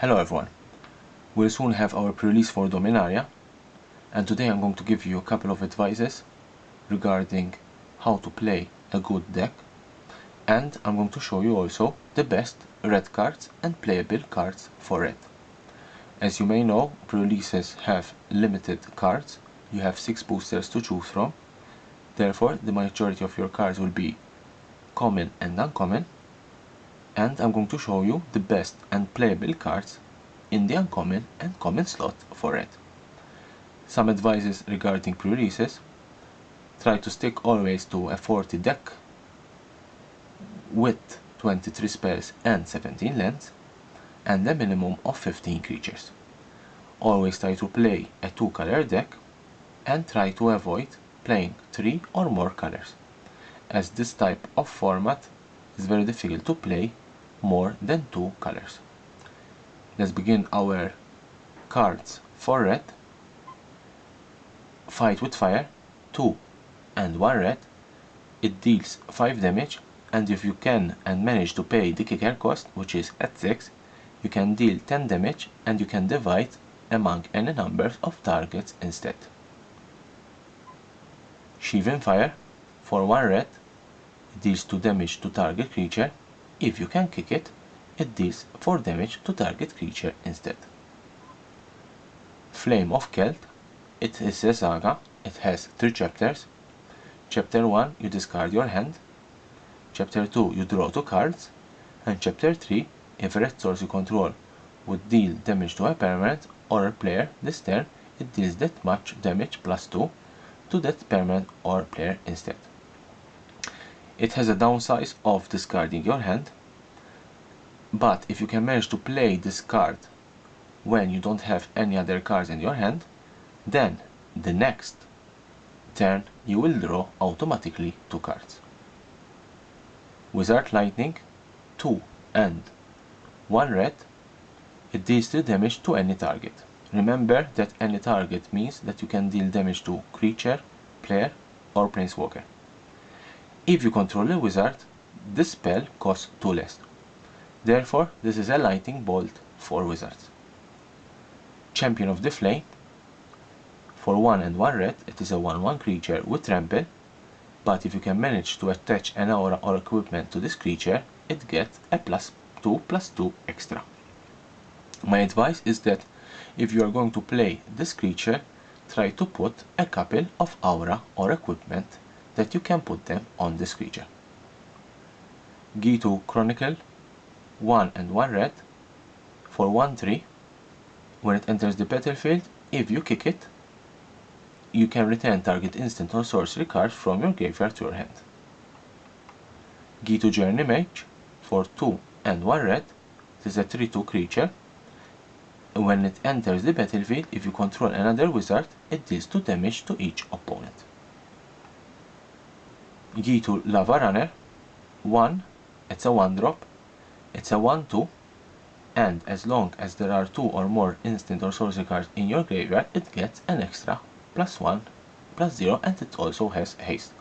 Hello everyone, we'll soon have our pre-release for Dominaria, and today I'm going to give you a couple of advices regarding how to play a good deck, and I'm going to show you also the best red cards and playable cards for red. As you may know, pre-releases have limited cards. You have 6 boosters to choose from, therefore the majority of your cards will be common and uncommon, and I'm going to show you the best and playable cards in the uncommon and common slot for red. Some advices regarding pre-releases: try to stick always to a 40 deck with 23 spells and 17 lands and a minimum of 15 creatures. Always try to play a 2-color deck and try to avoid playing 3 or more colors, as this type of format is very difficult to play more than 2 colors. Let's begin our cards for red. Fight with Fire, 2 and 1 red. It deals 5 damage, and if you can and manage to pay the kicker cost, which is at 6, you can deal 10 damage and you can divide among any numbers of targets instead. Sheaven Fire, for 1 red, it deals 2 damage to target creature. If you can kick it, it deals 4 damage to target creature instead. Flame of Kelt, it is a saga. It has 3 chapters. Chapter 1, you discard your hand. Chapter 2, you draw 2 cards. And Chapter 3, if a red source you control would deal damage to a permanent or a player this turn, it deals that much damage plus 2 to that permanent or player instead. It has a downside of discarding your hand, but if you can manage to play this card when you don't have any other cards in your hand, then the next turn you will draw automatically 2 cards. Wizard Lightning, 2 and 1 red, it deals 3 damage to any target. Remember that any target means that you can deal damage to creature, player or planeswalker. If you control a wizard, this spell costs 2 less. Therefore, this is a lightning bolt for wizards. Champion of the Flame, for 1 and 1 red, it is a 1/1 creature with trample, but if you can manage to attach an aura or equipment to this creature, it gets a +2/+2 extra. My advice is that if you are going to play this creature, try to put a couple of aura or equipment that you can put them on this creature. Gitu Chronicle, 1 and 1 red, for 1/3, when it enters the battlefield, if you kick it, you can return target instant or sorcery card from your graveyard to your hand. Gitu Journey Mage, for 2 and 1 red, it is a 3/2 creature. When it enters the battlefield, if you control another wizard, it deals 2 damage to each opponent. Gitu Lava Runner, 1, it's a 1-drop, it's a 1/2, and as long as there are 2 or more instant or sorcery cards in your graveyard, it gets an extra +1/+0, and it also has haste.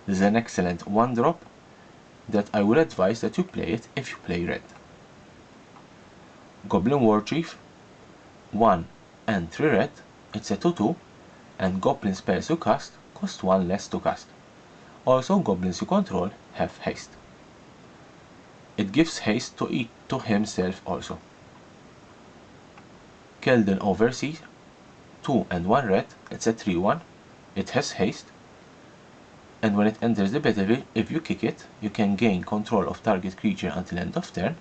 This is an excellent 1-drop that I would advise that you play it if you play red. Goblin Warchief, 1 and 3 red, it's a 2/2, and goblin spells you cast cost 1 less to cast. Also, goblins you control have haste. It gives haste to himself also. Keldon Overseer, 2 and 1 red, it's a 3/1, it has haste, and when it enters the battlefield, if you kick it, you can gain control of target creature until end of turn,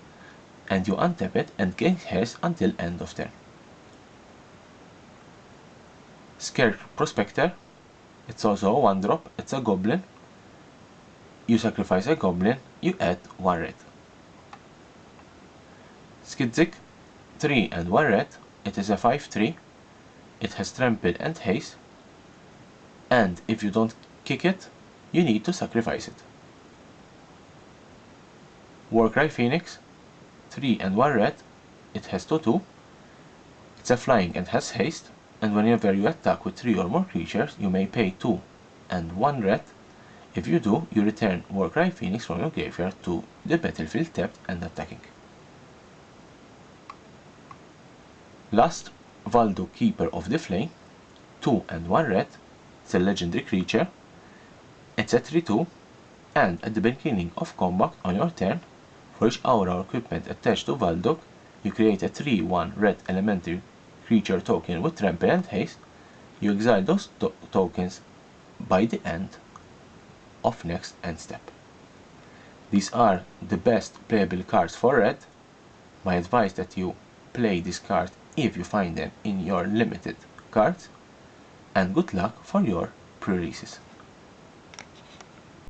and you untap it and gain haste until end of turn. Scare Prospector, it's also a 1-drop, it's a goblin. You sacrifice a goblin, you add 1 red. Skidzik, 3 and 1 red, it is a 5/3, it has trample and haste, and if you don't kick it, you need to sacrifice it. Warcry Phoenix, 3 and 1 red, it has 2/2, it's a flying and has haste, and whenever you attack with 3 or more creatures, you may pay 2 and 1 red. If you do, you return Warcry Phoenix from your graveyard to the battlefield tapped and attacking. Last, Valdo, Keeper of the Flame, 2 and 1 red, it's a legendary creature, it's a 3/2, and at the beginning of combat on your turn, for each aura or equipment attached to Valduk, you create a 3/1 red elementary creature token with trample and haste. You exile those tokens by the end of next end step. These are the best playable cards for red. My advice that you play these cards if you find them in your limited cards, and good luck for your pre-releases.